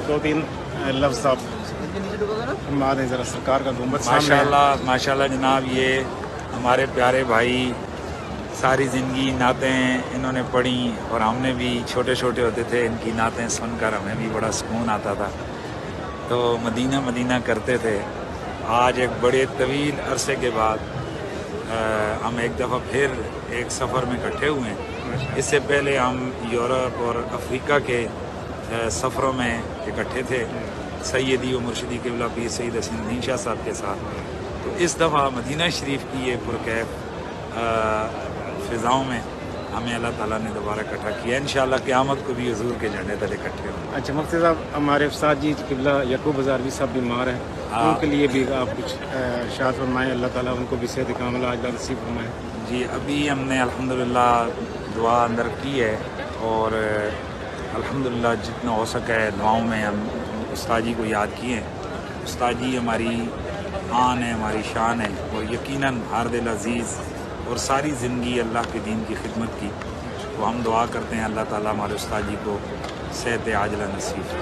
دو تین لفظ آپ فرما دیں ذرا سرکار کا گنبد سامنے ہے۔ ماشاءاللہ جناب، یہ ہمارے پیارے بھائی ساری زندگی نعتیں انہوں نے پڑھی، اور ہم نے بھی چھوٹے چھوٹے ہوتے تھے ان کی نعتیں سن کر ہمیں بھی بڑا سکون آتا تھا، تو مدینہ مدینہ کرتے تھے۔ آج ایک بڑے طویل عرصے کے بعد ہم ایک دفعہ پھر ایک سفر میں اکٹھے ہوئے ہیں۔ اس سے پہلے ہم یورپ اور افریقہ کے سفروں میں اکٹھے تھے، سیدی و مرشدی قبلہ پیر سید حسین الدین شاہ صاحب کے ساتھ۔ تو اس دفعہ مدینہ شریف کی یہ پرکیف فضاؤں میں ہمیں اللہ تعالیٰ نے دوبارہ اکٹھا کیا۔ انشاءاللہ قیامت کو بھی حضور کے جھنڈے تلے اکٹھے ہوں۔ اچھا مفتی صاحب، ہمارے استاد جی قبلہ یعقوب ہزاروی صاحب بیمار ہیں، ان کے لیے بھی آپ کچھ ارشاد فرمائیں، اللہ تعالیٰ ان کو بھی صحت کاملہ عاجلہ نصیب فرمائیں۔ جی، ابھی ہم نے الحمدللہ دعا اندر کی ہے، اور الحمدللہ جتنا ہو سکا ہے دعاؤں میں ہم استاد جی کو یاد کیے ہیں۔ استاد جی ہماری آن ہے، ہماری شان ہے، اور یقیناً ہر دل عزیز، اور ساری زندگی اللہ کے دین کی خدمت کی۔ تو ہم دعا کرتے ہیں اللہ تعالیٰ ہمارے استاد جی کو صحت عاجلہ نصیب۔